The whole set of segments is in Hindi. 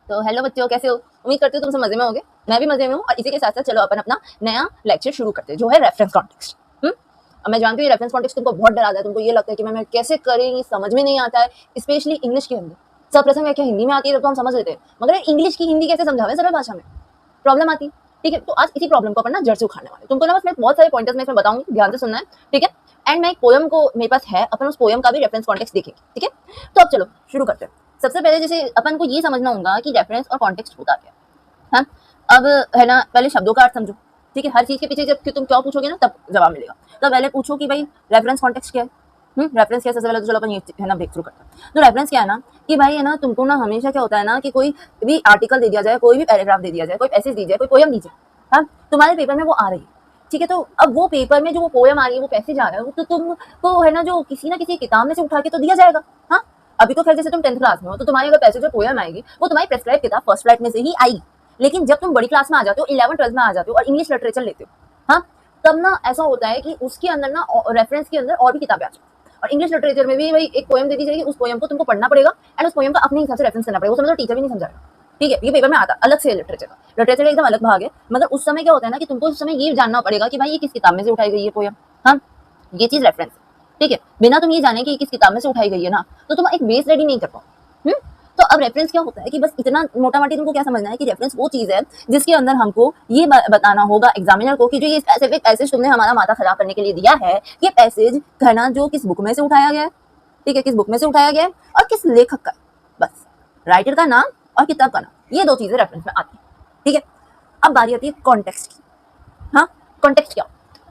तो हेलो बच्चों, कैसे हो? उम्मीद करती हूँ तुम सब मजे में होगे। मैं भी मजे में हूँ। और इसी के साथ साथ चलो अपन अपना नया लेक्चर शुरू करते हैं, जो है रेफरेंस कॉन्टेक्स्ट। अब मैं जानती हूँ रेफरेंस कॉन्टेक्स्ट तुमको बहुत डराता है। तुमको ये लगता है कि मैं कैसे करेंगे, समझ में नहीं आता है, स्पेशली इंग्लिश के अंदर। सप्रसंग व्याख्या हिंदी में आती है तो हम समझ लेते हैं, मगर इंग्लिश की हिंदी कैसे समझावे सरल भाषा में, प्रॉब्लम आती है। ठीक है, तो आज इसी प्रॉब्लम को अपन ना जड़ से उखाड़ने वाले। तुमको ना बस मैं बहुत सारे पॉइंटर्स में इसमें बताऊंगी, ध्यान से सुनना है। ठीक है, एंड मैं एक पोयम को मेरे पास है, अपन उस पोयम का भी रेफरेंस कॉन्टेक्स्ट देखेंगे। ठीक है, तो अब चलो शुरू करते हैं। सबसे पहले जैसे अपन को ये समझना होगा कि रेफरेंस और कॉन्टेक्स्ट होता क्या है। हाँ, अब है ना, पहले शब्दों का अर्थ समझो। ठीक है, हर चीज के पीछे जब तुम क्या पूछोगे ना तब जवाब मिलेगा। तो पहले पूछो कि भाई रेफरेंस कॉन्टेक्स्ट क्या है। रेफरेंस क्या है, सबसे पहले तो चलो अपन ये है ना ब्रेक थ्रू करते हैं। तो रेफरेंस क्या है ना कि भाई है ना, तुमको ना हमेशा क्या होता है ना कि कोई भी आर्टिकल दे दिया जाए, कोई भी पैराग्राफ दे दिया जाए, कोई पैसेज दी जाए, कोई पोयम दी जाए। हाँ, तुम्हारे पेपर में वो आ रही है। ठीक है, तो अब वो पेपर में जो वो पोयम आ रही है, वो पैसेज आ रहा है, वो तो तुमको है ना जो किसी ना किसी किताब में से उठा के तो दिया जाएगा। हाँ, अभी तो खैर जैसे तुम 10th क्लास में हो तो तुम्हारी अगर पैसेज और पोयम आएगी वो तुम्हारी प्रेस्क्राइब किताब फर्स्ट फ्लाइट में से ही आएगी। लेकिन जब तुम बड़ी क्लास में आ जाते हो, 11th-12th में आ जाते हो और इंग्लिश लिटरेचर लेते हो, हाँ, तब ना ऐसा होता है कि उसके अंदर ना रेफरेंस के अंदर और भी किताबें आ जाती हैं। और इंग्लिश लिटरेचर में भी भाई एक पोयम दे दी जाएगी, उस पोयम को तुमको पढ़ना पड़ेगा एंड उस पोयम का अपने हिसाब से रेफरेंस करना पड़ेगा। उस समय तो टीचर भी नहीं समझाएगा। ठीक है, ये पेपर में आता अलग से लिटरेचर का, लिटरेचर एकदम अलग भाग है। मगर उस समय क्या होता है ना कि तुमको उस समय ये जानना पड़ेगा कि भाई ये किस किताब में से उठाई गई है पोयम। हाँ, ये चीज रेफरेंस है। ठीक है, बिना तुम ये जाने कि किस किताब में से उठाई गई है ना, तो तुम एक बेस रेडी नहीं कर पाओ। तो अब रेफरेंस क्या होता है कि बस इतना मोटा मोटी तुमको क्या समझना है कि रेफरेंस वो चीज है जिसके अंदर हमको ये बताना होगा एग्जामिनर को कि जो ये स्पेसिफिक पैसेज तुमने हमारा माथा खराब करने के लिए दिया है, ये पैसेज कहना जो किस बुक में से उठाया गया है। ठीक है, किस बुक में से उठाया गया है और किस लेखक का, बस राइटर का नाम और किताब का नाम, ये दो चीजें रेफरेंस में आती है। ठीक है, अब बारी आती है कॉन्टेक्स्ट की। हाँ, कॉन्टेक्स्ट क्या?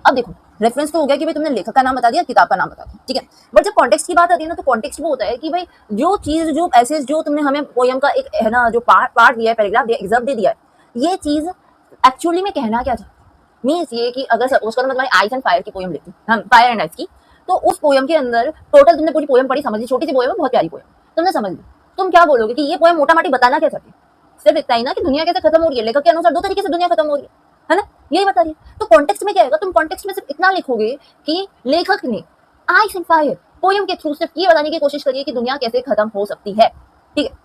अब देखो, रेफरेंस तो हो गया कि भाई तुमने लेखक का नाम बता दिया, किताब का नाम बता दिया। ठीक है, बट जब कॉन्टेक्स्ट की बात आती है ना, तो कॉन्टेक्स्ट वो होता है कि भाई जो चीज, जो पैसेज, जो तुमने हमें पोयम का एक है ना जो पार्ट दिया है, पैराग्राफ दिया, एग्जर्व दे दिया है, ये चीज एक्चुअली में कहना क्या चाहती है। मीन्स ये कि अगर सपोज करो मैं तुम्हारी आइस एंड फायर की पोयम लेती हूँ, फायर एंड आइस की, तो उस पोयम के अंदर टोटल तुमने पूरी पोयम पढ़ी, समझ ली, छोटी सी पोयम है, बहुत प्यारी पोयम, तुमने समझ ली। तुम क्या बोलोगे कि ये पोयम मोटा माटी बताना क्या चाहती है? सिर्फ इतना ही ना कि दुनिया कैसे खत्म हो रही है, लेखक के अनुसार दो तरीके से दुनिया खत्म हो रही है ना, यही बता रही है। तो कॉन्टेक्स्ट में क्या आएगा, तुम कॉन्टेक्स्ट में सिर्फ इतना लिखोगे कि लेखक ने आइस एंड फायर पोयम के थ्रू सिर्फ ये बताने की कोशिश करिए कि दुनिया कैसे खत्म हो सकती है। ठीक है,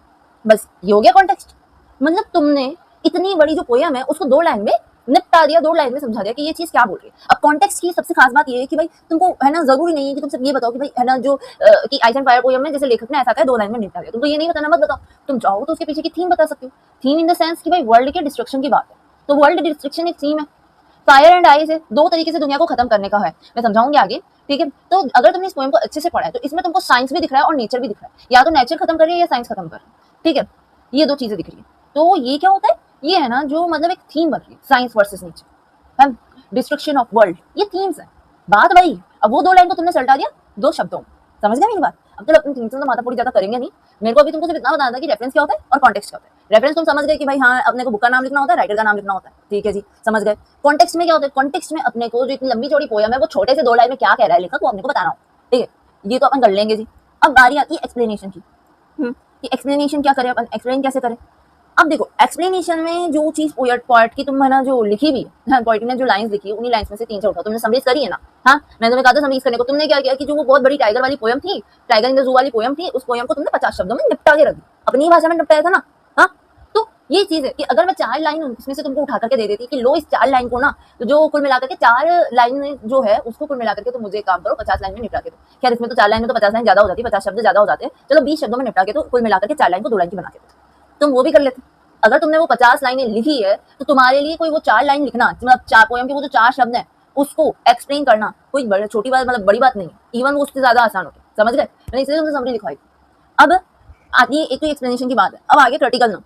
बस ये हो गया कॉन्टेक्स्ट। मतलब तुमने इतनी बड़ी जो पोयम है उसको 2 लाइन में निपटा दिया, 2 लाइन में समझा दिया कि ये चीज क्या बोल रही है। अब कॉन्टेक्स्ट की सबसे खास बात ये है कि भाई तुमको है ना जरूरी नहीं है कि तुम सिर्फ ये बताओ कि भाई है ना जो कि आइस एंड फायर पोयम में जैसे लेखक ने ऐसा कहा 2 लाइन में निपटा दिया, तुमको ये नहीं बताना, मत बताओ। तुम चाहो तो उसके पीछे की थीम बता सकते हो। थीम इन द सेंस कि भाई वर्ल्ड के डिस्ट्रक्शन की बात है, तो वर्ल्ड डिस्ट्रक्शन एक थीम है। फायर एंड आइस है, 2 तरीके से दुनिया को खत्म करने का है, मैं समझाऊंगी आगे। ठीक है, तो अगर तुमने इस पोएम को अच्छे से पढ़ा है तो इसमें तुमको साइंस भी दिख रहा है और नेचर भी दिख रहा है, या तो नेचर खत्म कर रही है या साइंस खत्म कर रही है। ठीक है, ये 2 चीजें दिख रही है। तो ये क्या होता है, ये है ना जो मतलब एक थीम बन रही है, साइंस वर्सेस नेचर, है डिस्ट्रक्शन ऑफ वर्ल्ड, ये थीम्स है। बात वही, अब वो 2 लाइन को तुमने सल्टा दिया 2 शब्दों में, समझ गए मेरी बात? अब तो अपनी थीम्स तो माथा पूरी ज्यादा करेंगे नहीं। मेरे को अभी तुमको सिर्फ इतना बताना था कि रेफरेंस क्या होता है और कॉन्टेक्स्ट क्या होता है। रेफरेंस तुम समझ गए कि भाई हाँ अपने को बुक का नाम लिखना होता है, राइटर का नाम लिखना होता है, ठीक है जी, समझ गए। कॉन्टेक्स्ट में क्या होता है, कॉन्टेक्स्ट में अपने को जो इतनी लंबी चौड़ी पोयम है वो छोटे से 2 लाइन में क्या कह रहा है लेखक, वो अपने को बताना हो। ठीक है, ये तो अपन कर लेंगे जी। अब बारी आती है एक्सप्लेनेशन की, कि एक्सप्लेनेशन क्या करें अपन, एक्सप्लेन कैसे करें। अब देखो, एक्सप्लेनेशन में जो चीज पोएट की तुम है ना जो लिखी भी है, पोएट ने जो लाइंस लिखी है उन्हीं लाइंस में से 3 से उठाओ, तुमने समरीज करी है ना। हाँ, मैंने तुम्हें कहा था समरीज करने को, तुमने क्या किया कि जो वो बहुत बड़ी टाइगर वाली पोयम थी, टाइगर इन द जू वाली पोयम थी, उस पोयम को तुमने 50 शब्दों में निपटा के रख दी, अपनी भाषा में निपटाया था ना। हाँ, तो ये चीज है कि अगर मैं 4 लाइन उसमें से तुमको उठा करके दे देती कि लो इस 4 लाइन को ना, तो जो कुल मिलाकर के 4 लाइन जो है उसको कुल मिलाकर के तो मुझे काम करो 50 लाइन में निपटा के दो। खैर इसमें तो 4 लाइन में तो 50 लाइन ज्यादा हो जाती है, 50 शब्द ज्यादा हो जाते हैं, चलो 20 शब्दों में निपटा के तो कुल मिलाकर के 4 लाइन को 2 लाइन की बना के दो, तुम वो भी कर लेते। अगर तुमने वो 50 लाइनें लिखी है तो तुम्हारे लिए कोई वो 4 लाइन लिखना, मतलब 4 पोयम के वो जो 4 शब्द हैं उसको एक्सप्लेन करना कोई छोटी बात, मतलब बड़ी बात नहीं है, इवन वो उससे ज्यादा आसान होती है, समझ गए? मैंने इसलिए तुमसे समरी लिखवाई। अब आती है एक तो एक्सप्लेनेशन की बात है, अब आगे क्रिटिकल नोट।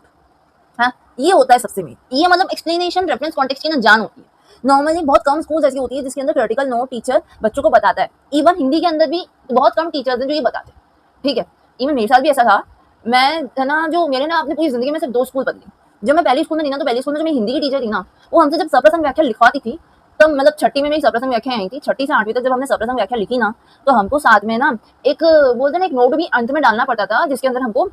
हाँ, ये होता है सबसे मेन, ये मतलब एक्सप्लेनेशन रेफरेंस कॉन्टेक्स्ट की ना जान होती है। नॉर्मली बहुत कम स्कूल ऐसी होती है जिसके अंदर क्रिटिकल नोट टीचर बच्चों को बताता है, इवन हिंदी के अंदर भी बहुत कम टीचर्स हैं जो ये बताते हैं। ठीक है, इवन मेरे साथ भी ऐसा था, मैं है ना जो मेरे ना अपनी पूरी जिंदगी में सिर्फ 2 स्कूल बदली। जब मैं पहली स्कूल में थी ना, तो पहली स्कूल में जो मेरी हिंदी की टीचर थी ना, वो हमसे जब सप्रसंग व्याख्या लिखवाती थी, तब मतलब छठी में मेरी सप्रसंग व्याख्या आई थी, छठी से 8वीं तक जब हमने सप्रसंग व्याख्या लिखी ना, तो हमको साथ में ना एक बोलते ना एक नोट भी अंत में डालना पड़ता था, जिसके अंदर हमको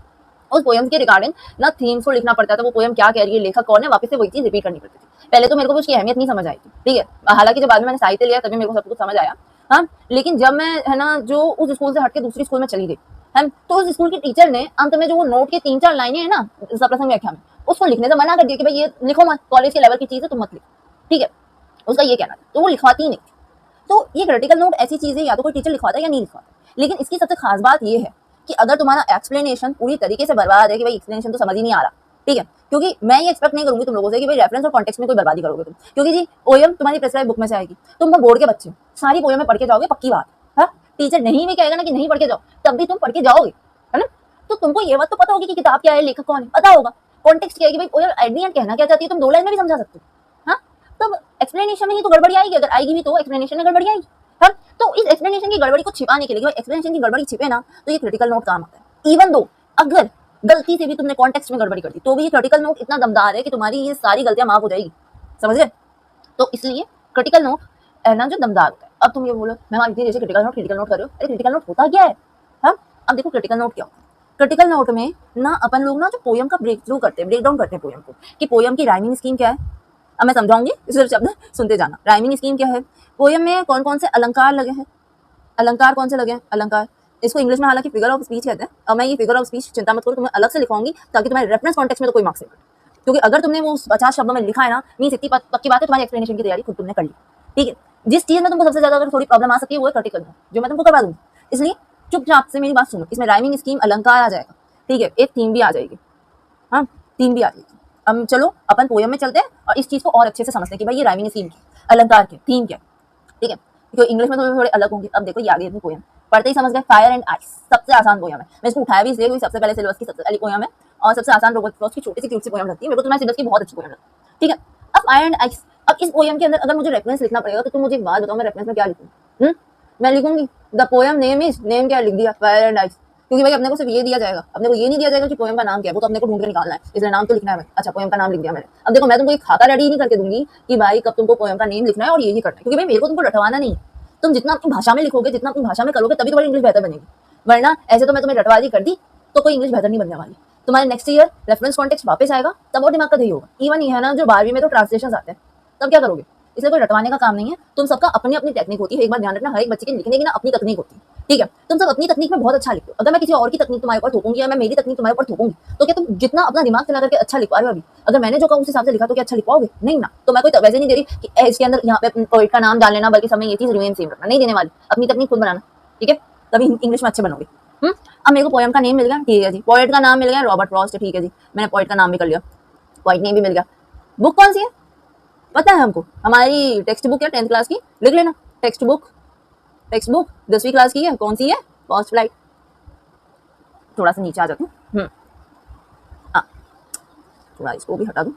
उस पोयम के रिगार्डिंग ना थीम्स को लिखना पड़ता था, वो पोयम क्या कह रही है, लेखक कौन है, वापस से वही चीज रिपीट करनी पड़ती थी। पहले तो मेरे को उसकी अहमियत नहीं समझ आई थी। ठीक है, हालांकि जब बाद में मैंने साहित्य लिया तभी मेरे को सब कुछ समझ आया। हाँ, लेकिन जब मैं है ना जो उस स्कूल से हट के दूसरी स्कूल में चली गई, हम तो उस स्कूल के टीचर ने अंत में जो वो नोट के 3-4 लाइनें हैं ना सप्रसंग व्याख्या में, उसको लिखने से मना कर दिया कि भाई ये लिखो मत, कॉलेज के लेवल की चीज है तुम मत लिखो, ठीक है, उसका ये कहना था, तो वो लिखवाती ही नहीं। तो ये क्रिटिकल नोट ऐसी चीज है या तो कोई टीचर लिखवाता है या नहीं लिखवाता, लेकिन इसकी सबसे खास बात ये है कि अगर तुम्हारा एक्सप्लेनेशन पूरी तरीके से बर्बाद है कि भाई एक्सप्लेनेशन तो समझ ही नहीं आ रहा, ठीक है, क्योंकि मैं ये एक्सपेक्ट नहीं करूंगी तुम लोगों से कि भाई रेफरेंस और कॉन्टेक्स्ट में कोई बर्बादी करोगे तुम, क्योंकि जी पोएम तुम्हारी प्रेस्क्राइब बुक में से आएगी, तुम बोर्ड के बच्चे सारी पोएम में पढ़ के जाओगे, पक्की बात है, टीचर नहीं भी कहेगा ना कि नहीं पढ़ के जाओ, तब भी तुम पढ़ के जाओगे, है ना। तो तुमको ये बात तो पता होगी कि किताब क्या है, लेखक कौन है, पता होगा, कॉन्टेक्स्ट क्या है कि भाई पोएम एट द एंड कहना क्या चाहती है, तुम 2 लाइन में भी समझा सकते हो, हाँ, तब एक्सप्लेनेशन में ही तो गड़बड़ी आएगी, अगर आएगी भी तो एक्सप्लेनेशन में गड़बड़ी आएगी, हाँ। तो इस एक्सप्लेनेशन की गड़बड़ी को छिपाने के लिए, एक्सप्लेनेशन की गड़बड़ी छिपे ना, तो ये क्रिटिकल नोट काम आता है। इवन दो अगर गलती से भी तुमने कॉन्टेक्स्ट में गड़बड़ी कर दी, तो भी ये क्रिटिकल नोट इतना दमदार है कि तुम्हारी ये सारी गलतियां माफ हो जाएगी, समझ गए। तो इसलिए क्रिटिकल नोट है ना जो दमदार होता है। अब तुम ये बोलो मैम आप इतनी जैसे क्रिटिकल नोट कर रहे हो, अरे क्रिटिकल नोट होता क्या है, हाँ। अब देखो क्रिटिकल नोट क्या होता है। क्रिटिकल नोट में ना अपन लोग ना जो पोयम का ब्रेक थ्रू करते हैं, ब्रेक डाउन करते हैं पोयम को, कि पोयम की राइमिंग स्कीम क्या है। अब मैं समझाऊंगी, सिर्फ शब्द सुनते जाना। राइमिंग स्कीम क्या है, पोयम में कौन कौन से अलंकार लगे हैं, अलंकार कौन से लगे हैं, अलंकार, इसको इंग्लिश में हालांकि फिगर ऑफ स्पीच कहते हैं। और मैं ये फिगर ऑफ स्पीच चिंता मत करो, तुम्हें अलग से लिखवाऊंगी ताकि तुम्हारे रेफरेंस कॉन्टेक्स्ट में तो कोई मार्क्स नहीं, क्योंकि अगर तुमने वो 50 शब्दों में लिखा है ना, मीन्स इतनी पक्की बात है तुम्हारी एक्सप्लेनेशन की तैयारी खुद तुमने कर ली, ठीक है। जिस चीज में तुमको सबसे ज्यादा अगर थोड़ी प्रॉब्लम आ सकती है वो है क्रिटिकल नोट, जो मैं तुमको करवा दूंगी। इसलिए चुपचाप से मेरी बात सुनो, इसमें राइमिंग स्कीम अलंकार आ जाएगा, ठीक है, एक थीम भी आ जाएगी, हाँ, थीम भी आ जाएगी। अब चलो अपन पोयम में चलते हैं और इस चीज को और अच्छे से समझते हैं कि भाई ये राइमिंग स्कीम क्या, अलंकार क्या, थीम क्या, ठीक है, क्योंकि इंग्लिश में तो थोड़े अलग होंगे। अब देखो ये आ गई अपनी पोयम, पढ़ते ही समझ गए, फायर एंड आइस, सबसे आसान पोयम है। मैं इसको उठाया भी इसलिए क्योंकि सबसे पहले सिलेबस की सबसे पहली पोयम है और सबसे आसान रॉबर्ट फ्रॉस्ट की छोटी सी क्यूट सी पोयम लगती है मेरे को, तो मैं सिलेबस की बहुत अच्छी पोयम लगती है, ठीक है। अब फायर एंड आइस, अब इस पोयम के अंदर अगर मुझे रेफरेंस लिखना पड़ेगा तो तुम मुझे एक बात बताओ, मैं रेफरेंस में क्या लिखूँ, मैं लिखूंगी the poem name is, name क्या लिख दिया, फायर एंड आइस, क्योंकि भाई अपने को सिर्फ ये दिया जाएगा, अपने को ये नहीं दिया जाएगा कि पोयम का नाम क्या है, वो तो अपने को ढूंढ के निकालना है, इसलिए नाम तो लिखना है। अच्छा पोयम का नाम लिख दिया मैंने, अब देखो मैं तुमको एक खाका रेडी नहीं करके दूंगी कि भाई कब तुमको पोयम का नेम लिखना है और ये करना है, क्योंकि भाई मेरे को तुमको रटवाना नहीं है। तुम जितना अपनी भाषा में लिखोगे, जितना अपनी भाषा में करोगे, तभी तुम्हारी इंग्लिश बेहतर बनेगी, वरना ऐसे तो मैं तुम्हें रटवादी कर दी तो कोई इंग्लिश बेहतर नहीं बनने वाली। तुम्हारे नेक्स्ट ईयर रेफरेंस कॉन्टेक्स्ट वापस आएगा तब वो दिमाग का दही होगा। इवन ये है ना जो 12वीं में तो ट्रांसलेशन आते हैं, तब क्या करोगे, इसलिए कोई रटवाने का काम नहीं है। तुम सबका अपनी अपनी टेक्निक होती है, एक बार ध्यान रखना, हर एक बच्चे के लिखने की ना अपनी तकनीक होती है, ठीक है। तुम सब अपनी तकनीक में बहुत अच्छा लिखते हो, अगर मैं किसी और की तकनीक तुम्हारे ऊपर थोपूंगी या मैं मेरी तकनीक तुम्हारे ऊपर थोपूंगी तो क्या तुम जितना अपना दिमाग चला करके अच्छा लिख पा रहे हो अभी, अगर मैंने जो कहा उस हिसाब से लिखा तो क्या अच्छा लिख पाओगे, नहीं ना। तो मैं कोई वैसे नहीं दे रही कि इसके अंदर यहाँ पे पोइट का नाम डाल लेना, बल्कि समय ये चीज रिमेन सेम रखना, नहीं देने वाली, अपनी तकनीक खुद बनाना, ठीक है, तभी इंग्लिश में अच्छे बनोगे। अब मेरे को पोयम का नेम मिल गया, ठीक है जी, पोएट का नाम मिल गया रॉबर्ट फ्रॉस्ट, ठीक है जी, मैंने पोएट का नाम भी कर लिया, पोएट नेम भी मिल गया। बुक कौन सी है पता है हमको, हमारी टेक्स्ट बुक है 10th क्लास की, लिख लेना टेक्स्ट बुक 10वीं क्लास की है, कौन सी है, फर्स्ट फ्लाइट। थोड़ा सा नीचे आ जाती हूँ, थोड़ा इसको भी हटा दूँ,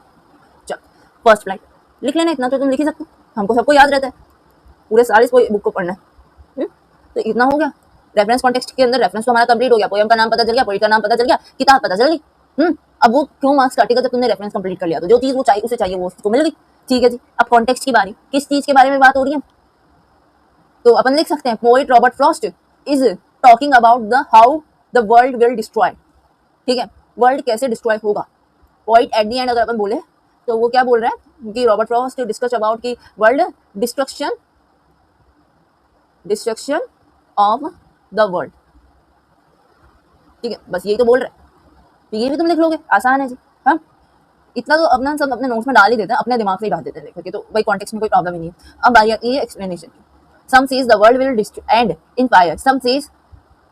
चल फर्स्ट फ्लाइट लिख लेना, इतना तो तुम लिख ही सकते हो, हमको सबको याद रहता है, पूरे सारे इस बुक को पढ़ना है, तो इतना हो गया। रेफरेंस कॉन्टेक्स्ट के अंदर रेफरेंस तो हमारा कंप्लीट हो गया, पोयम का नाम पता चल गया, पोएट का नाम पता चल गया, किताब पता चल गई। अब वो क्यों मार्क्स काटेगा जब तुमने रेफरेंस कंप्लीट कर लिया, तो जो चीज वो चाहिए उसे चाहिए वो उसको मिल गई, ठीक है जी। अब कॉन्टेक्स्ट की बारी, किस चीज के बारे में बात हो रही है, तो अपन लिख सकते हैं poet Robert Frost is talking about the how the world will destroy, ठीक है, वर्ल्ड कैसे डिस्ट्रॉय होगा। पोएट एट द एंड अगर अपन बोले तो वो क्या बोल रहा है कि रॉबर्ट फ्रॉस्ट डिस्कस अबाउट की world destruction of the world, ठीक है, बस यही तो बोल रहा है, तो ये भी तुम लिख लोगे, आसान है जी, हाँ। इतना तो अपना सब अपने नोट्स में डाल ही देते हैं, अपने दिमाग से ही डाल देते हैं, देखो तो भाई कॉन्टेक्स्ट में कोई प्रॉब्लम ही नहीं है। अब बारी आती है एक्सप्लेनेशन की। Some says the world will end in fire, some says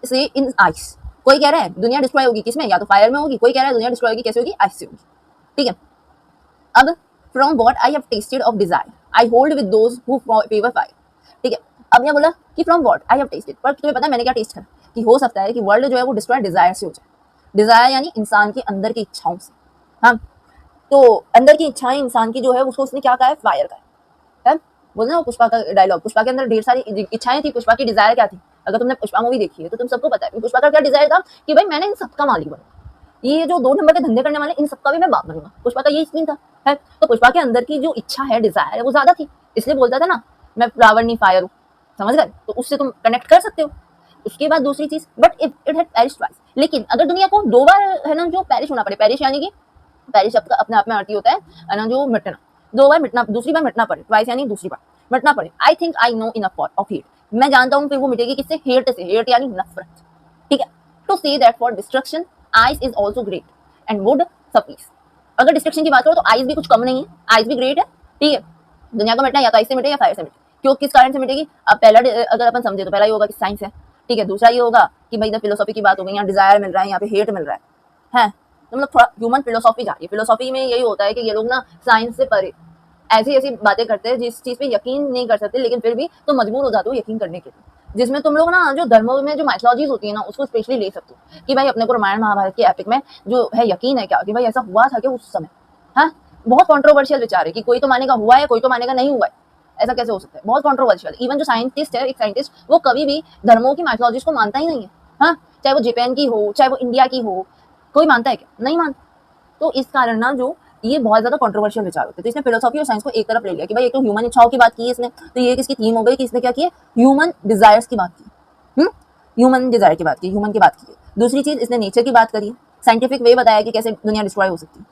says in ice, कोई कह रहा है दुनिया डिस्ट्रॉय होगी किसमें, या तो फायर में होगी, कोई कह रहा है दुनिया डिस्ट्रॉय होगी कैसे होगी, आइस से होगी, ठीक है। अब from what I have tested of desire I hold with those who favour fire, ठीक है। अब यह बोला कि from what I have tested, पर तुम्हें पता है मैंने क्या टेस्ट करा, कि हो सकता है कि वर्ल्ड जो है वो डिस्ट्रॉय डिजायर से हो जाए, डिजायर यानी इंसान के अंदर की इच्छाओं से, हाँ। तो अंदर की इच्छाएं इंसान की जो है उसको उसने क्या कहा है, फायर का है, बोलना वो पुष्पा का डायलॉग, पुष्पा के अंदर ढेर सारी इच्छाएं थी, पुष्पा की डिजायर क्या थी, अगर तुमने पुष्पा मूवी देखी है तो तुम सबको पता है पुष्पा का क्या डिजायर था कि भाई मैंने इन सबका मालिक बनूंगा, ये जो 2 नंबर के धंधे करने वाले इन सबका भी मैं बाप बनूंगा, पुष्पा का यही सीन था, है। तो पुष्पा के अंदर की जो इच्छा है, डिजायर है, वो ज्यादा थी, इसलिए बोलता था ना मैं फ्लावर नहीं फायर हूँ, समझ गए, तो उससे तुम कनेक्ट कर सकते हो। उसके बाद दूसरी चीज, but if it had perish twice, लेकिन अगर दुनिया को 2 बार है ना जो पेरिश होना पड़े, पेरिश यानी कि पेरिश शब्द का अपने आप में अर्थ होता है ना जो मिटना, 2 बार मिटना, दूसरी बार मिटना पड़े, ट्वाइस यानी दूसरी बार मिटना पड़े। I think I know enough of hate, मैं जानता हूँ फिर वो मिटेगी किससे, हेट से, हेट यानी नफरत, ठीक है। To say that for destruction ice is also great and would suffice. अगर डिस्ट्रक्शन की बात करो तो आइस भी कुछ कम नहीं है, आइस भी ग्रेट है, ठीक है। दुनिया का मिटना या तो आइस से मिटे या फायर से मिटे। क्यों, किस कारण से मिटेगी? अब पहला अगर अपन समझे तो पहला ये होगा कि साइंस है, ठीक है। दूसरा ये होगा कि भाई इधर फिलोसॉफी की बात हो गई, यहाँ डिजायर मिल रहा है, यहाँ पे हेट मिल रहा है। तो मतलब थोड़ा ह्यूमन फिलोसॉफी जा रही है। फिलोसॉफी में यही होता है कि ये लोग ना साइंस से परे ऐसी ऐसी बातें करते हैं जिस चीज पे यकीन नहीं कर सकते, लेकिन फिर भी तुम मजबूर हो जाते हो यकीन करने के लिए। जिसमें तुम लोग ना जो धर्मों में जो माइथोलॉजीज होती है ना उसको स्पेशली ले सकते हो कि भाई अपने को रामायण महाभारत के एपिक में जो है यकीन है क्या कि भाई ऐसा हुआ था कि उस समय। हाँ, बहुत कॉन्ट्रोवर्शियल विचार है कि कोई तो मानेगा हुआ है, कोई तो मानेगा नहीं हुआ है। ऐसा कैसे हो सकता है? बहुत कॉन्ट्रोवर्शियल। इवन जो साइंटिस्ट है, एक साइंटिस्ट, वो कभी भी धर्मों की माइथोलॉजीज को मानता ही नहीं है। हाँ, चाहे वो जापान की हो, चाहे वो इंडिया की हो, कोई मानता है क्या? नहीं मानता। तो इस कारण ना जो ये बहुत ज्यादा कंट्रोवर्शियल विचार होते हैं। तो इसने फिलोसॉफी और साइंस को एक तरफ ले लिया कि भाई एक तो ह्यूमन इच्छाओं की बात की है इसने, तो ये किसकी थीम हो गई कि इसने क्या किया, ह्यूमन डिजायर्स की बात की, ह्यूमन डिजायर की बात की, ह्यूमन की बात की है। दूसरी चीज इसने नेचर की बात करी है, साइंटिफिक वे बताया कि कैसे दुनिया डिस्ट्रॉय हो सकती है।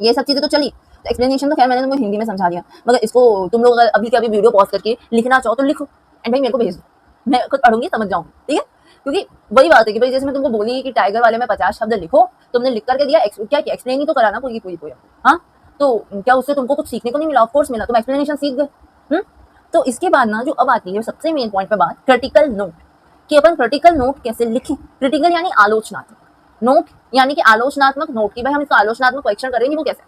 ये सब चीजें तो चली, तो एक्सप्लेनेशन तो खैर मैंने तुमको हिंदी में समझा दिया, मगर इसको तुम लोग अभी के अभी वीडियो पॉज करके लिखना चाहो तो लिखो एंड भाई मेरे को भेज दो, मैं खुद पढ़ूंगी समझ जाऊंगी, ठीक है। क्योंकि वही बात है कि भाई जैसे मैं तुमको बोली कि टाइगर वाले में 50 शब्द लिखो, तुमने लिख करके दिया, क्या एक्सप्लेन ही तो कराना पूरी पूरी पोएम। हाँ, तो क्या उससे तुमको कुछ सीखने को नहीं मिला? ऑफ कोर्स मिला, तुम एक्सप्लेनेशन सीख गए। तो इसके बाद ना जो अब आती है सबसे मेन पॉइंट पे बात, क्रिटिकल नोट, कि अपन क्रिटिकल नोट कैसे लिखें। क्रिटिकल यानी आलोचनात्मक, नोट यानी कि आलोचनात्मक नोट, की भाई हम इसका आलोचनात्मक क्वेश्चन करेंगे वो कैसे।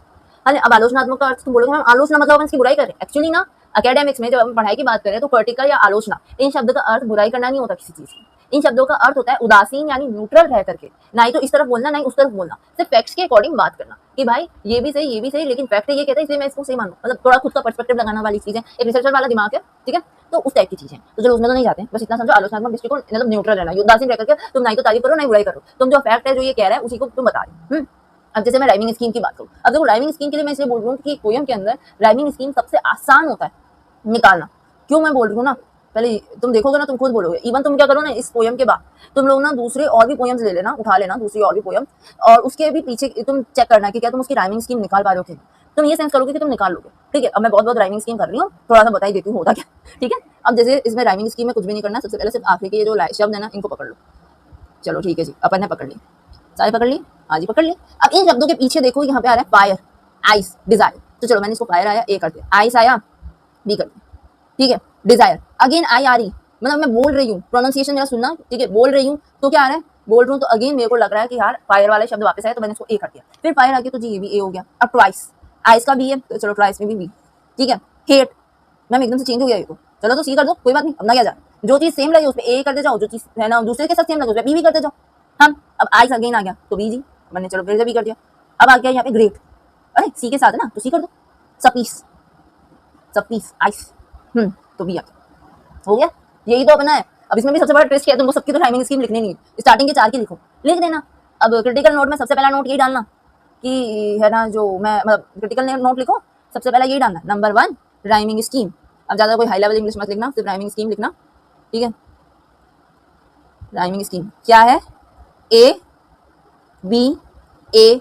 हाँ, अब आलोचनात्मक का अर्थ तुम बोलोगे हम आलोचना मतलब हम इसकी बुराई करें, एक्चुअली ना एकेडमिक्स में जब हम पढ़ाई की बात करें तो क्रिटिकल या आलोचना, इन शब्द का अर्थ बुराई करना नहीं होता किसी चीज की। इन शब्दों का अर्थ होता है उदासीन यानी न्यूट्रल रह करके, ना ही तो इस तरफ बोलना ना ही उस तरफ बोलना, सिर्फ फैक्ट्स के अकॉर्डिंग बात करना कि भाई ये भी सही लेकिन फैक्ट ये कहता है इसलिए मैं इसको सही मानूं। मतलब थोड़ा खुद का पर्सपेक्टिव लगाना वाली चीज है, एक रिसर्चर वाला दिमाग है, ठीक है। तो उस टाइप की चीज है, तो चलो उसमें तो नहीं जाते हैं, बस इतना समझो आलोचनात्मक दृष्टिकोण मतलब न्यूट्रल रहना, उदासीन रह करके तुम ना ही तो तारीफ करो ना ही बुराई करो, तुम जो फैक्ट है जो ये कह रहा है उसी को तुम बता रहे हो। अब जैसे मैं राइमिंग स्कीम की बात करूँ, अब देखो राइमिंग स्कीम के लिए मैं इसलिए बोल रही हूँ कि पोयम के अंदर राइमिंग स्कीम सबसे आसान होता है निकालना। क्यों मैं बोल रही हूँ ना, पहले तुम देखोगे ना तुम खुद बोलोगे। इवन तुम क्या करो ना, इस पोयम के बाद तुम लोग ना दूसरे और भी पोयम्स ले लेना, उठा लेना दूसरी और भी पोयम, और उसके भी पीछे तुम चेक करना कि क्या तुम उसकी राइमिंग स्कीम निकाल पा रहे हो कि तुम ये सेंस करोगे कि तुम निकाल लोगे, ठीक है। अब मैं बहुत राइमिंग स्कीम कर रही हूँ, थोड़ा सा बता ही देती हूँ होता क्या, ठीक है। अब जैसे इसमें राइमिंग स्कीम में कुछ भी नहीं करना, सबसे पहले सिर्फ आखिरी के ये जो शब्द है ना इनको पकड़ लो। चलो ठीक है जी, अपन ने पकड़ ली, सारे पकड़ ली, हाँ जी पकड़ ली। अब इन शब्दों के पीछे देखो यहाँ पे आ रहा है फायर, आइस, डिजायर। तो चलो मैंने इसको फायर आया ए कर दिया, आइस आया बी कर दिया, ठीक है। डिजायर अगेन आई आ रही, मतलब मैं बोल रही हूँ, प्रोनाउंसिएशन मेरा सुनना, ठीक है। बोल रही हूँ तो क्या आ रहा है, बोल रही हूँ तो अगेन मेरे को लग रहा है कि यार फायर वाले शब्द वापस आए, तो मैंने इसको ए कर दिया। फिर फायर आ गया तो जी ये भी ए हो गया। अब ट्वाइस, आइस का बी है तो चलो ट्वाइस में भी बी, ठीक है। हेट मैम एकदम से चेंज हो गया ये तो, चलो तो सी कर दो, कोई बात नहीं, अपना क्या जा, जो चीज सेम लगे उस पर ए करते जाओ, जो चीज है ना दूसरे के साथ सेम लगे उस पर बी भी करते जाओ। हम अब आइस अगेन आ गया तो बी जी, मैंने चलो फिर से बी कर दिया। अब आ गया यहाँ पे ग्रेट, अरे सी के साथ है ना तो सी कर दो। सपीस, सपीस आइस, तो बी आ गया, हो गया। यही तो अपना है। अब इसमें भी सबसे बड़ा ट्विस्ट क्या है, तुमको सबकी तो राइमिंग स्कीम लिखनी नहीं है, स्टार्टिंग के 4 की लिखो, लिख देना। अब क्रिटिकल नोट में सबसे पहला नोट यही डालना कि है ना, जो मैं मतलब क्रिटिकल नोट लिखो सबसे पहला यही डालना, नंबर 1 राइमिंग स्कीम। अब ज्यादा कोई हाई लेवल इंग्लिश मत लिखना, सिर्फ राइमिंग स्कीम लिखना, ठीक है। राइमिंग स्कीम क्या है, ए बी ए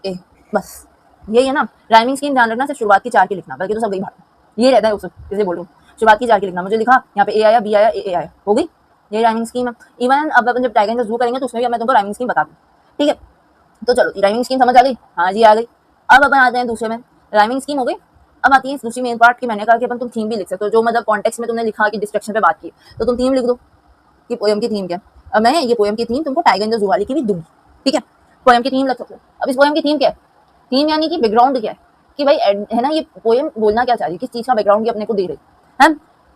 ए, बस यही है ना राइमिंग स्कीम। ध्यान रखना सिर्फ शुरुआत की 4 की लिखना, बाकी तो सब गई भाग, ये रहता है उससे, इसे बोल रहा हूँ शुरुआत की 4 की लिखना। मुझे लिखा यहाँ पे ए आया बी आया ए आया, हो गई, ये राइमिंग स्कीम है। इवन अब अपन जब टाइगर जू करेंगे तो उसमें भी मैं तुमको राइमिंग स्कीम बता दूँ, ठीक है। तो चलो राइमिंग स्कीम समझ आ गई, हाँ जी आ गई। अब अपन आते हैं दूसरे में, राइमिंग स्कीम हो गई। अब आती है दूसरी मेन पार्ट की, मैंने कहा कि अपन तुम थीम भी लिख सकते हो, जो मतलब कॉन्टेक्स्ट में तुमने लिखा कि डिस्ट्रक्शन पे बात की, तो तुम थीम लिख दो कि पोयम की थीम क्या। अब मैं ये पोयम की थीम तुमको टाइगर जू वाली की भी दूंगी, ठीक है। पोयम की थीम लग सकते हो। अब इस पोयम की थीम क्या है, थीम यानी कि बैकग्राउंड क्या है, कि भाई है ना ये पोयम बोलना क्या चाह रही है, किस चीज का बैकग्राउंड अपने को दे रही है।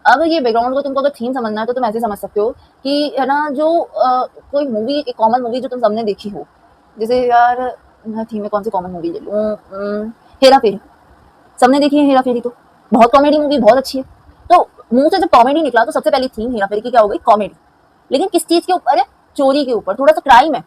अब ये बैकग्राउंड को तुमको अगर थीम समझना है तो तुम ऐसे समझ सकते हो कि है ना जो कोई मूवी, एक कॉमन मूवी जो तुम सबने देखी हो, जैसे यार थीम में कौन सी कॉमन मूवी ले लूं, हेरा फेरी, सबने देखी है हेरा फेरी, तो बहुत कॉमेडी मूवी, बहुत अच्छी है। तो मुंह से जब कॉमेडी निकला तो सबसे पहली थीम हेरा फेरी की क्या हो गई, कॉमेडी। लेकिन किस चीज के ऊपर है, चोरी के ऊपर, थोड़ा सा क्राइम है,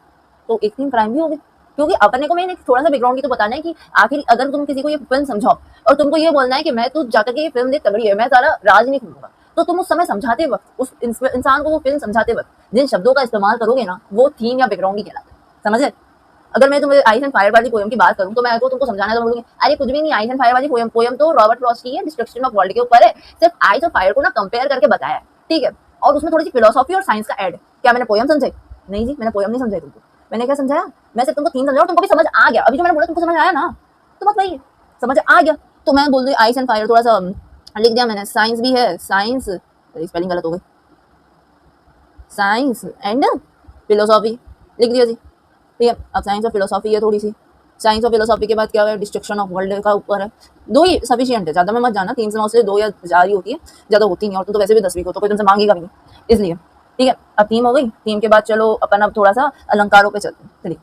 तो एक थीम क्राइम भी हो गई। क्योंकि अपने को मैंने थोड़ा सा बैकग्राउंड की तो बताना है कि आखिर अगर तुम किसी को ये फिल्म समझाओ और तुमको ये बोलना है कि मैं तो जाकर के ये फिल्म देख तगड़ी है, मैं सारा राज नहीं खोलूंगा, तो तुम उस समय समझाते वक्त उस इंसान को वो फिल्म समझाते वक्त जिन शब्दों का इस्तेमाल करोगे ना, वो थीम या बैकग्राउंड ही कहलाता है, समझे। अगर मैं तुम्हें आइस एंड फायर वाली पोयम की बात करूं तो मैं तुमको समझाना तो बोलूंगी अरे कुछ भी नहीं, आइस एंड फायर वाली पोयम तो रॉबर्ट फ्रॉस्ट की है, डिस्ट्रक्शन ऑफ वर्ल्ड के ऊपर है, सिर्फ आइस और फायर को ना कंपेयर करके बताया है, ठीक है। और उसमें थोड़ी सी फिलोसॉफी और साइंस का ऐड, क्या मैंने पोयम समझे, नहीं जी, मैंने पोयम नहीं समझाई तुमको। मैंने क्या समझाया? मैं सिर्फ तुमको थीम समझाया और तुमको भी समझ आ गया। अभी जो मैंने बोला तुमको समझ आया ना, तो बस वही है, समझ आ गया। तो मैं बोल रही आइस एंड फायर थोड़ा सा लिख दिया मैंने। साइंस भी है, साइंस, स्पेलिंग गलत हो गई, साइंस एंड फिलोसॉफी लिख दिया जी। ठीक है, अब साइंस और फिलोसॉफी है थोड़ी सी। साइंस और फिलोसॉफी के बाद क्या है, डिस्ट्रक्शन ऑफ वर्ल्ड का ऊपर है। दो ही सफिशियंट है, ज़्यादा में मत जाना। 3 से 9 से 2 या 4 ही होती है, ज़्यादा होती नहीं। और तुम तो वैसे भी 10वीं को, तो कोई तुमसे मांगेगा भी नहीं, इसलिए। ठीक है, अब थीम हो गई। थीम के बाद चलो अपन अब थोड़ा सा अलंकारों पे चलते हैं। चलिए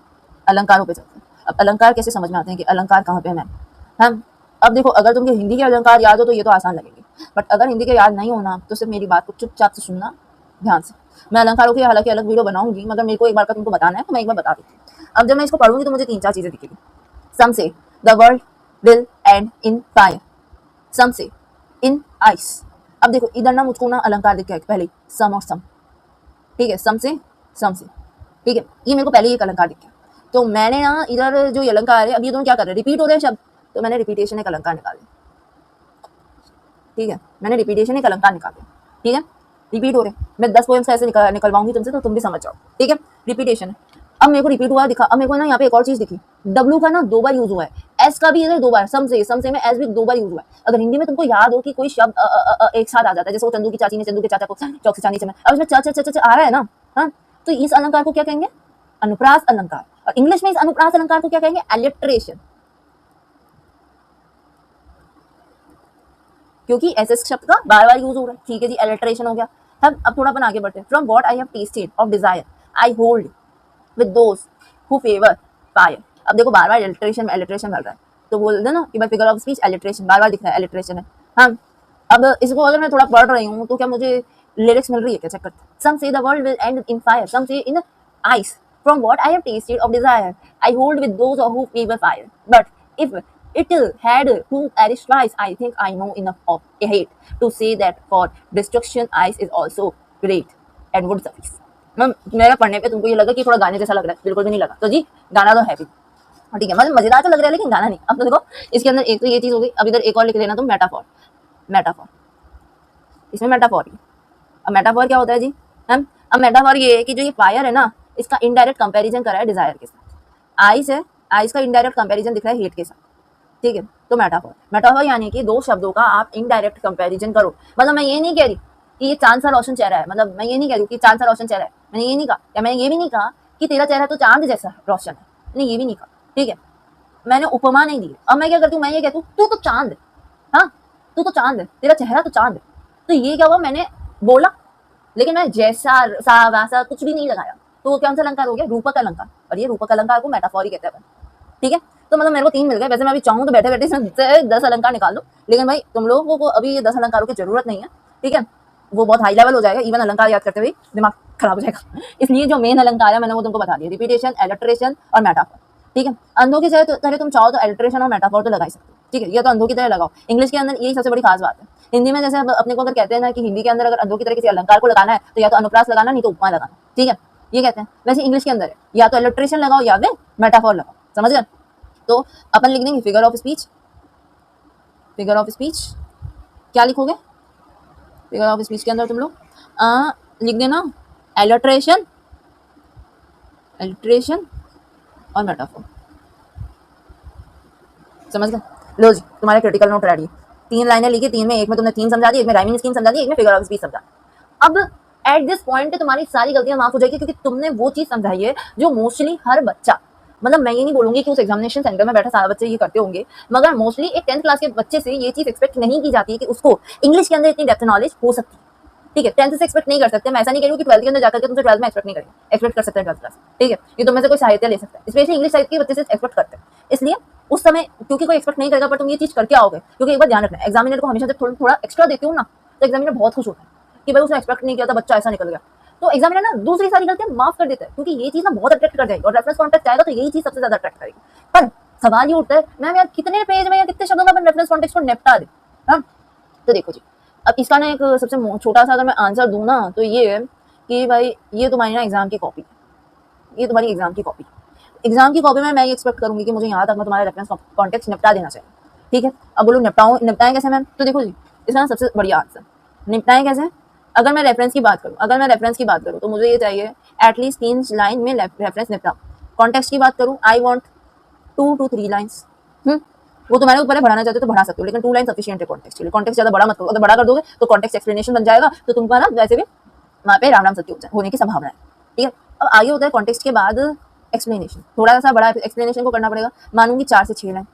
अलंकारों पे चलते हैं। अब अलंकार कैसे समझ में आते हैं कि अलंकार कहाँ पे है मैम? हम अब देखो, अगर तुमको हिंदी के अलंकार याद हो तो ये तो आसान लगेंगे, बट अगर हिंदी के याद नहीं होना तो सिर्फ मेरी बात को चुपचाप से सुनना ध्यान से। मैं अलंकारों की हालांकि अलग वीडियो बनाऊंगी, मगर मेरे को एक बार का तुमको बताना है तो मैं एक बार बता देती हूँ। अब जब मैं इसको पढ़ूंगी तो मुझे 3-4 चीजें दिखेगी। Some say the world will end in fire, some say in ice. अब देखो इधर ना मुझको ना अलंकार दिख गया पहले, सम और सम। ठीक है, सम से, सम से। ठीक है, ये मेरे को पहले ही एक अलंकार दिख गया। तो मैंने ना इधर जो ये अलंकार है, अब ये दोनों क्या कर रहे हैं, रिपीट हो रहे हैं शब्द, तो मैंने रिपीटेशन एक अलंकार निकाल दिया। ठीक है, मैंने रिपीटेशन एक अलंकार निकाल दिया। ठीक है, रिपीट हो रहे हैं। मैं 10 पोएम्स ऐसे निकलवाऊंगी तुमसे तो तुम भी समझ जाओ। ठीक है, रिपीटेशन। अब मेरे को रिपीट हुआ दिखा। अब मेरे को ना यहाँ पे एक और चीज दिखी, डब्ल्यू का ना 2 बार यूज हुआ है, एस का भी इधर 2 बार, सम से में एस भी 2 बार यूज हुआ है। अगर हिंदी में तुमको याद हो कि कोई शब्द एक साथ आ जाता है, जैसे वो चंदू की चाची ने चंदू के चाचा को चौक से चांदी चमन, अब इसमें च च च च आ रहा है ना, हाँ, तो इस अलंकार को क्या कहेंगे, अनुप्रास अलंकार। और इंग्लिश में इस अनुप्रास अलंकार को क्या कहेंगे, एलिट्रेशन, क्योंकि एस शब्द का बार बार यूज हो रहा है। ठीक है जी, एलिट्रेशन हो गया। हम अब थोड़ा अपन आगे बढ़ते हैं। From what I have tested of desire I hold with those who favour fire. अब देखो बार बार एलिट्रेशन में एलिट्रेशन मिल रहा है, तो बोल दे ना कि भाई फिगर ऑफ स्पीच एलिट्रेशन बार बार दिख रहा है, एलिट्रेशन है। हाँ, अब इसको अगर मैं थोड़ा पढ़ रही हूँ तो क्या मुझे लिरिक्स मिल रही है क्या, चेक करते। Some say the world will end in fire, some say in ice. From what I have tested of desire I hold with those who favour fire, but if it had to perish twice, I think I know enough of a hate to say that for destruction ice is also great and would suffice। Ma'am मेरा पढ़ने पे तुमको ये लगा कि थोड़ा गाने जैसा लग रहा है, बिल्कुल भी नहीं लगा। तो जी गाना तो है भी, ठीक है, मतलब मजेदार तो लग रहा है लेकिन गाना नहीं। अब तो देखो इसके अंदर एक तो ये चीज हो गई, अब इधर एक और लिख लेना तुम, मेटाफॉर। मेटाफॉर, इसमें मेटाफॉर ही। अब मेटाफॉर क्या होता है जी मैम? अब मेटाफॉर ये है कि जो ये फायर है ना, इसका इनडायरेक्ट कंपैरिजन करा है डिजायर के साथ। आइस है, आइस का इनडायरेक्ट कंपैरिजन दिख रहा है हेट के साथ। ठीक है, तो मेटाफॉर, मेटाफॉर यानी कि दो शब्दों का आप इनडायरेक्ट कंपैरिजन करो। मतलब मैं ये नहीं कह रही कि ये चांद सा रोशन चेहरा है, मतलब मैं ये नहीं कह रही कि चांद सा रोशन चेहरा है, मैंने ये नहीं कहा। या मैंने ये भी नहीं कहा कि तेरा चेहरा तो चांद जैसा रोशन है, मैंने ये भी नहीं कहा। ठीक है, मैंने उपमा नहीं दी। अब मैं क्या करती हूँ, मैं ये कहती हूँ तू तो चांद है, हाँ तू तो चांद है, तेरा चेहरा तो चांद है। तो ये क्या हुआ, मैंने बोला लेकिन मैं जैसा सा वैसा कुछ भी नहीं लगाया, तो वो कौन सा अलंकार हो गया, रूपक अलंकार। और ये रूपक अलंकार को मेटाफॉर ही कहते हैं। ठीक है, तो मतलब मेरे को 3 मिल गए। वैसे मैं अभी चाहूँ तो बैठे बैठे इसमें 10 अलंकार निकाल लो, लेकिन भाई तुम लोगों को अभी ये 10 अलंकारों की जरूरत नहीं है। ठीक है, वो बहुत हाई लेवल हो जाएगा, इवन अलंकार याद करते हुए दिमाग खराब हो जाएगा। इसलिए जो मेन अलंकार है मैंने वो तुमको बता दिया, रिपीटेशन, एलिट्रेशन और मेटाफोर। ठीक है, अंधों की तरह तुम चाहो तो एलिट्रेशन और मेटाफोर तो लगा ही सकते हो। ठीक है, ये तो अंधों की तरह लगाओ। इंग्लिश के अंदर यही सबसे बड़ी खास बात है। हिंदी में जैसे अपने को अगर कहते हैं ना कि हिंदी के अंदर अगर अंधों की तरह किसी अलंकार को लगाना है तो या तो अनुप्रास लगाना, नहीं तो उपमा लगाना। ठीक है, ये कहते हैं। वैसे इंग्लिश के अंदर है या तो एलिट्रेशन लगाओ या फिर मेटाफोर लगाओ, समझ गए? तो अपन लिख देंगे figure of speech. Figure of speech क्या लिखोगे, फिगर ऑफ स्पीच के अंदर तुम लोग लिख देना एलिट्रेशन, एलिट्रेशन और मेटाफोर। समझ गए? लो जी, तुम्हारे क्रिटिकल नोट रेडी। 3 लाइनें लिखी, 3 में, एक में तुमने थीम समझा दी, एक में राइमिंग स्कीम समझा दी, एक में फिगर ऑफ स्पीच समझा। अब एट दिस पॉइंट तुम्हारी सारी गलतियां माफ हो जाएगी, क्योंकि तुमने वो चीज समझाई है जो मोस्टली हर बच्चा, मतलब मैं ये नहीं बोलूंगी कि उस एग्जामिनेशन सेंटर में बैठे सारे बच्चे ये करते होंगे, मगर मोस्टली एक 10th क्लास के बच्चे से ये चीज एक्सपेक्ट नहीं की जाती है कि उसको इंग्लिश के अंदर इतनी डेप्थ नॉलेज हो सकती है। ठीक है, 10th से एक्सपेक्ट नहीं कर सकते। मैं ऐसा नहीं कह रही हूँ कि 12th के अंदर जाकर के तुमसे 12th में एक्सपेक्ट नहीं करेंगे, एक्सपेक्ट कर सकते हैं 12th क्लास। ठीक है, ये तुम में से कोई साहित्य ले सकता है, स्पेशली इंग्लिश साहित्य के बच्चे से एक्सपेक्ट करते हैं। इसलिए उस समय क्योंकि कोई एक्सपेक्ट नहीं करेगा, पर तुम ये चीज करके आओगे, क्योंकि एक बार ध्यान रखना, एग्जामिनर को हमेशा जब थोड़ा थोड़ा एक्स्ट्रा देती हूँ ना, तो एग्जामिनर बहुत खुश होता है कि भाई उसने एक्सपेक्ट नहीं किया था, बच्चा ऐसा निकल गया। तो एग्जामिनर ना दूसरी सारी गलतियां माफ कर देता है, क्योंकि ये चीज ना बहुत अट्रैक्ट कर जाएगी, और रेफरेंस कॉन्टेक्स्ट आएगा तो यही चीज सबसे ज्यादा अट्रैक्ट करेगी। पर सवाल ये उठता है, मैम यार कितने पेज में या कितने शब्दों में अपन रेफरेंस कॉन्टेक्स्ट को निपटा दे। हाँ, तो देखो जी, अब इसका ना एक सबसे छोटा सा अगर मैं आंसर दूं ना, तो ये है कि भाई ये तुम्हारी ना एग्जाम की कॉपी, ये तुम्हारी एग्जाम की कॉपी। एग्जाम की कॉपी में मैं ये एक्सपेक्ट करूंगी कि मुझे यहाँ तक मैं तुम्हारा रेफरेंस कॉन्टेक्स्ट निपटा देना चाहिए। ठीक है, अब बोलो निपटाएं कैसे मैम? तो देखो जी, इसका ना सबसे बढ़िया आंसर, निपटाएं कैसे? अगर मैं रेफरेंस की बात करूँ तो मुझे ये चाहिए एटलीस्ट 3 लाइन में रेफरेंस निपटा। कॉन्टेक्स्ट की बात करूँ, आई वांट 2 to 3 लाइन्स। वो तुम्हारे ऊपर है, बढ़ाना चाहते हो तो बढ़ा सकते हो, लेकिन 2 लाइन सफिशिएंट है कॉन्टेक्स्ट के लिए। कॉन्टेक्स्ट ज़्यादा बड़ा मत करो, अगर बड़ा कर दोगे तो कॉन्टेक्स्ट एक्सप्लेनेशन बन जाएगा, तो तुमको ना वैसे भी वहाँ पे राम राम सत्य होने की संभावना है। ठीक है, अब आगे होता है कॉन्टेक्स्ट के बाद एक्सप्लेनेशन। थोड़ा सा बड़ा एक्सप्लेनेशन को करना पड़ेगा, मानूंगी 4 से 6 लाइन।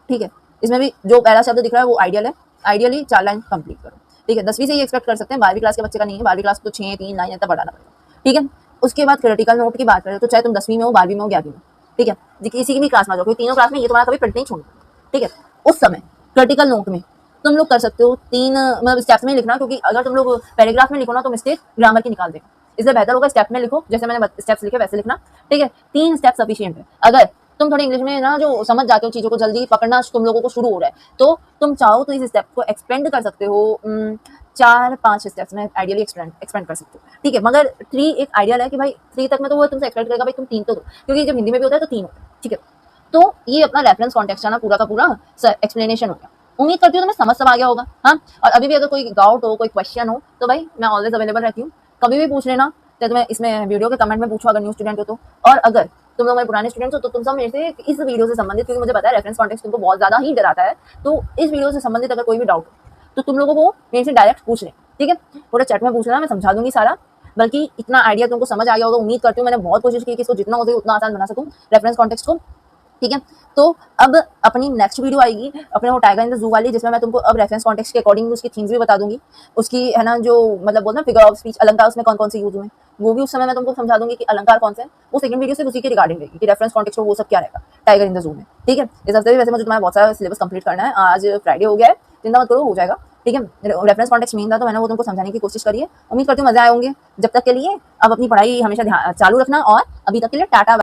ठीक है, इसमें भी जो पहला शब्द दिख रहा है वो आइडियल है, आइडियली 4 लाइन कंप्लीट करो। ठीक है, 10वीं से ही एक्सपेक्ट कर सकते हैं, 12वीं क्लास के बच्चे का नहीं है। 12वीं क्लास तो 6 3 लाइन इतना बढ़ाना पड़ेगा। ठीक है, उसके बाद क्रिटिकल नोट की बात करें तो चाहे तुम 10वीं में हो, 12वीं में हो, 11वीं में, ठीक है, किसी की भी क्लास में जाओ, क्योंकि तीनों क्लास में ये तुम्हारा कभी प्रिंट नहीं छोड़ना। ठीक है, उस समय क्रिटिकल नोट में तुम लोग कर सकते हो 3 मतलब स्टेप्स में लिखना, क्योंकि अगर तुम लोग पैराग्राफ में लिखो ना तो मिस्टेक ग्रामर की निकाल देगा। इसलिए बेहतर होगा स्टेप में लिखो, जैसे मैंने स्टेप्स लिखे वैसे लिखना। ठीक है, 3 स्टेप सफिशिएंट है। अगर तुम थोड़ी इंग्लिश में ना जो समझ जाते हो, चीज़ों को जल्दी पकड़ना तुम लोगों को शुरू हो रहा है, तो तुम चाहो तो इस स्टेप को एक्सपेंड कर सकते हो 4-5 स्टेप्स में आइडियली एक्सपेंड कर सकते हो। ठीक है, मगर 3 एक आइडियल है कि भाई 3 तक में तो वो तुमसे एक्सपेक्ट करेगा भाई तुम 3 तो दो, क्योंकि जब हिंदी में भी होता है तो 3 होता है। ठीक है, तो ये अपना रेफरेंस कॉन्टेक्स्ट है ना, पूरा का पूरा एक्सप्लेनेशन हो गया। उम्मीद करती हूँ तुम्हें समझ आ गया होगा। हाँ, और अभी भी अगर कोई डाउट हो, कोई क्वेश्चन हो, तो भाई मैं ऑलवेज अवेलेबल रहती हूँ, कभी भी पूछ लेना। चाहे तुम्हें इसमें वीडियो के कमेंट में पूछो अगर न्यू स्टूडेंट हो तो, और अगर तुम लोग मेरे पुराने स्टूडेंट्स हो तो तुम सब मेरे से इस वीडियो से संबंधित, क्योंकि मुझे पता है रेफरेंस कॉन्टेक्स्ट तुमको बहुत ज़्यादा ही डराता है, तो इस वीडियो से संबंधित अगर कोई भी डाउट हो तो तुम लोगों को मेरे से डायरेक्ट पूछ लें। ठीक है, पूरा चैट में पूछ लेना, मैं समझा दूंगी सारा। बल्कि इतना आइडिया तुमको समझ आ गया होगा, उम्मीद करती हूँ। मैंने बहुत कोशिश की कि इसको जितना हो सके उतना आसान बना सकूँ रेफरेंस कॉन्टेक्स्ट को। ठीक है, तो अब अपनी नेक्स्ट वीडियो आएगी अपने वो टाइगर इन द जू वाली, जिसमें मैं तुमको अब रेफरेंस कॉन्टेक्स्ट के अकॉर्डिंग उसकी थीम्स भी बता दूंगी। उसकी है ना जो मतलब बोलते हैं फिगर ऑफ स्पीच, अलंकार उसमें कौन कौन से यूज हुए, वो भी उस समय मैं तुमको समझा दूंगी कि अलंकार कौन से हैं। वो सेकंड वीडियो से उसी के रिगार्डिंग रहेगी कि रेफरेंस कॉन्टेक्स्ट वो सब क्या रहेगा टाइगर इन द जू में। ठीक है, इस हफ्ते भी वैसे मुझे तुम्हारा बहुत सारा सिलेबस कंप्लीट करना है। आज फ्राइडे हो गया है, चिंता मत करो, हो जाएगा। ठीक है, रेफरेंस कॉन्टेक्स्ट मेन था तो मैंने वो तुमको समझाने की कोशिश करी है। उम्मीद करती हूँ मजा आए होंगे। जब तक के लिए अब अपनी पढ़ाई हमेशा चालू रखना, और अभी तक के लिए टाटा।